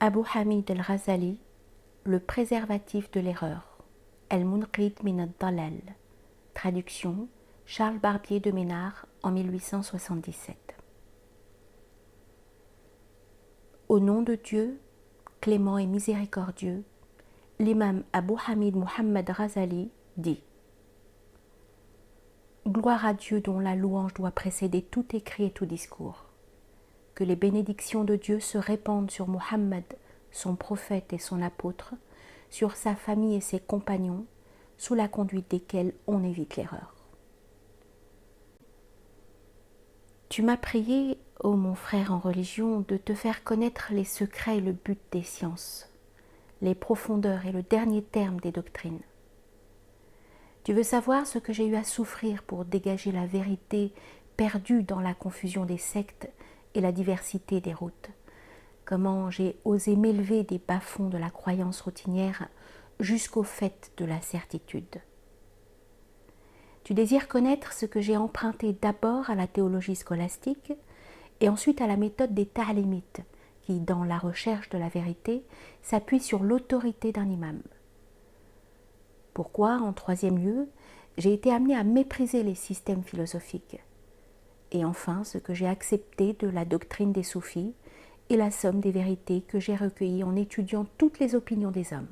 Abu Hamid al-Ghazali, Le préservatif de l'erreur, El-Munqid min ad-Dalal, traduction Charles Barbier de Ménard en 1877. Au nom de Dieu, clément et miséricordieux, l'imam Abu Hamid Muhammad Ghazali dit: Gloire à Dieu dont la louange doit précéder tout écrit et tout discours. Que les bénédictions de Dieu se répandent sur Muhammad, son prophète et son apôtre, sur sa famille et ses compagnons, sous la conduite desquels on évite l'erreur. Tu m'as prié, ô mon frère en religion, de te faire connaître les secrets et le but des sciences, les profondeurs et le dernier terme des doctrines. Tu veux savoir ce que j'ai eu à souffrir pour dégager la vérité perdue dans la confusion des sectes et la diversité des routes. Comment j'ai osé m'élever des bas-fonds de la croyance routinière jusqu'au fait de la certitude. Tu désires connaître ce que j'ai emprunté d'abord à la théologie scolastique et ensuite à la méthode des ta'limites, qui, dans la recherche de la vérité, s'appuie sur l'autorité d'un imam. Pourquoi, en troisième lieu, j'ai été amené à mépriser les systèmes philosophiques. Et enfin, ce que j'ai accepté de la doctrine des soufis et la somme des vérités que j'ai recueillies en étudiant toutes les opinions des hommes.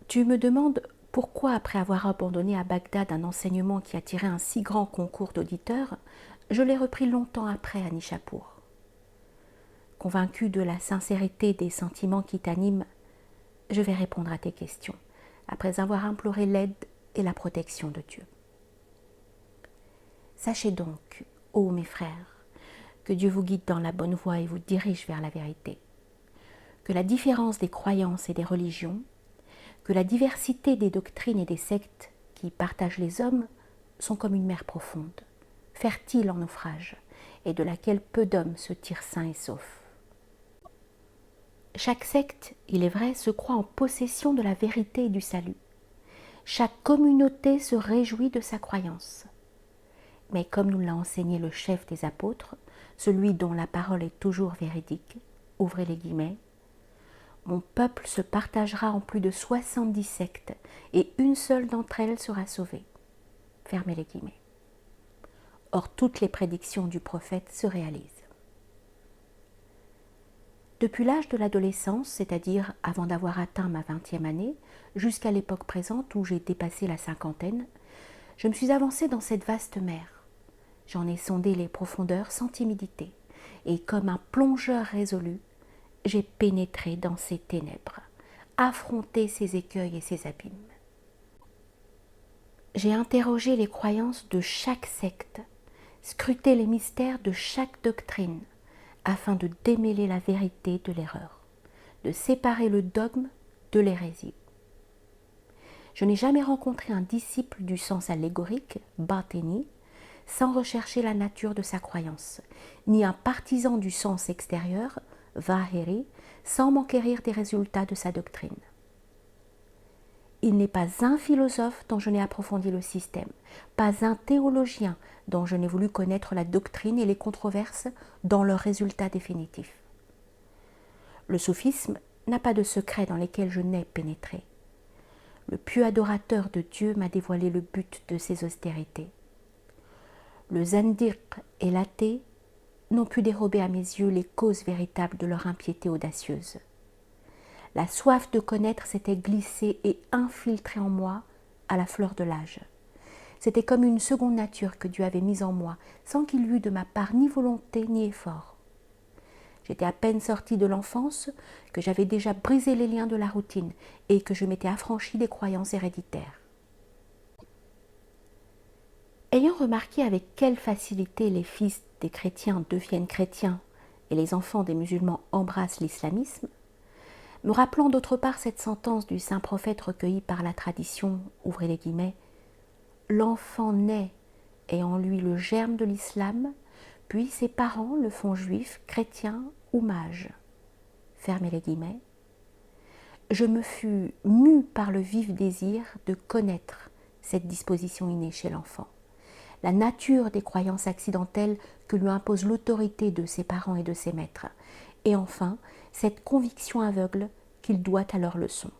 Tu me demandes pourquoi, après avoir abandonné à Bagdad un enseignement qui attirait un si grand concours d'auditeurs, je l'ai repris longtemps après à Nishapur. Convaincu de la sincérité des sentiments qui t'animent, je vais répondre à tes questions, après avoir imploré l'aide et la protection de Dieu. Sachez donc, ô mes frères, que Dieu vous guide dans la bonne voie et vous dirige vers la vérité, que la différence des croyances et des religions, que la diversité des doctrines et des sectes qui partagent les hommes sont comme une mer profonde, fertile en naufrages, et de laquelle peu d'hommes se tirent sains et saufs. Chaque secte, il est vrai, se croit en possession de la vérité et du salut. Chaque communauté se réjouit de sa croyance. Mais comme nous l'a enseigné le chef des apôtres, celui dont la parole est toujours véridique, ouvrez les guillemets, mon peuple se partagera en plus de 70 sectes et une seule d'entre elles sera sauvée. Fermez les guillemets. Or, toutes les prédictions du prophète se réalisent. Depuis l'âge de l'adolescence, c'est-à-dire avant d'avoir atteint ma 20e année, jusqu'à l'époque présente où j'ai dépassé la cinquantaine, je me suis avancée dans cette vaste mer. J'en ai sondé les profondeurs sans timidité, et comme un plongeur résolu, j'ai pénétré dans ces ténèbres, affronté ces écueils et ces abîmes. J'ai interrogé les croyances de chaque secte, scruté les mystères de chaque doctrine, afin de démêler la vérité de l'erreur, de séparer le dogme de l'hérésie. Je n'ai jamais rencontré un disciple du sens allégorique, batini, sans rechercher la nature de sa croyance, ni un partisan du sens extérieur, vahiri, sans m'enquérir des résultats de sa doctrine. Il n'est pas un philosophe dont je n'ai approfondi le système, pas un théologien dont je n'ai voulu connaître la doctrine et les controverses dans leurs résultats définitifs. Le soufisme n'a pas de secrets dans lesquels je n'ai pénétré. Le pieux adorateur de Dieu m'a dévoilé le but de ses austérités. Le zandiq et l'athée n'ont pu dérober à mes yeux les causes véritables de leur impiété audacieuse. La soif de connaître s'était glissée et infiltrée en moi à la fleur de l'âge. C'était comme une seconde nature que Dieu avait mise en moi, sans qu'il y eût de ma part ni volonté ni effort. J'étais à peine sortie de l'enfance que j'avais déjà brisé les liens de la routine et que je m'étais affranchie des croyances héréditaires. Ayant remarqué avec quelle facilité les fils des chrétiens deviennent chrétiens et les enfants des musulmans embrassent l'islamisme, me rappelant d'autre part cette sentence du saint prophète recueillie par la tradition, ouvrez les guillemets, l'enfant naît et en lui le germe de l'islam, puis ses parents le font juif, chrétien ou mage. Fermez les guillemets. Je me fus mue par le vif désir de connaître cette disposition innée chez l'enfant, la nature des croyances accidentelles que lui impose l'autorité de ses parents et de ses maîtres, et enfin cette conviction aveugle qu'il doit à leur leçon.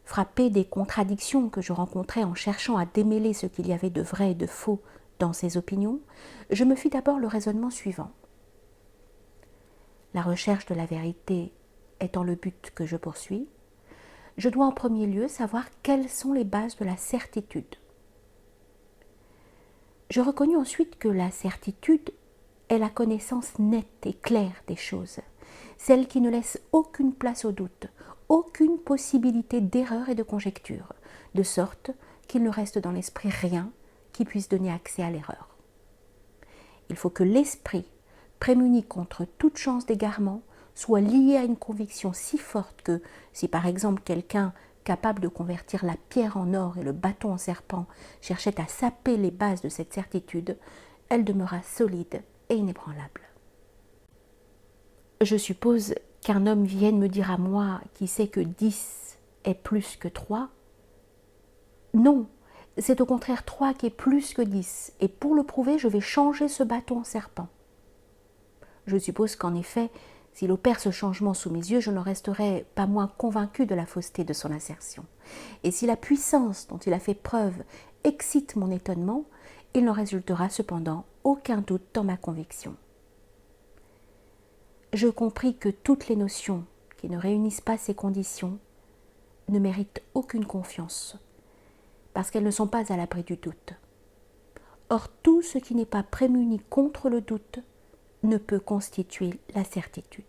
Frappé des contradictions que je rencontrais en cherchant à démêler ce qu'il y avait de vrai et de faux dans ses opinions, je me fis d'abord le raisonnement suivant. La recherche de la vérité étant le but que je poursuis, je dois en premier lieu savoir quelles sont les bases de la certitude. Je reconnus ensuite que la certitude est la connaissance nette et claire des choses, celle qui ne laisse aucune place au doute, aucune possibilité d'erreur et de conjecture, de sorte qu'il ne reste dans l'esprit rien qui puisse donner accès à l'erreur. Il faut que l'esprit, prémuni contre toute chance d'égarement, soit lié à une conviction si forte que, si par exemple quelqu'un capable de convertir la pierre en or et le bâton en serpent cherchait à saper les bases de cette certitude, elle demeura solide et inébranlable. Je suppose qu'un homme vienne me dire à moi qui sait que 10 est plus que 3. Non, c'est au contraire 3 qui est plus que 10, et pour le prouver, je vais changer ce bâton en serpent. Je suppose qu'en effet, s'il opère ce changement sous mes yeux, je ne resterai pas moins convaincu de la fausseté de son assertion. Et si la puissance dont il a fait preuve excite mon étonnement, il n'en résultera cependant aucun doute dans ma conviction. Je compris que toutes les notions qui ne réunissent pas ces conditions ne méritent aucune confiance, parce qu'elles ne sont pas à l'abri du doute. Or, tout ce qui n'est pas prémuni contre le doute ne peut constituer la certitude.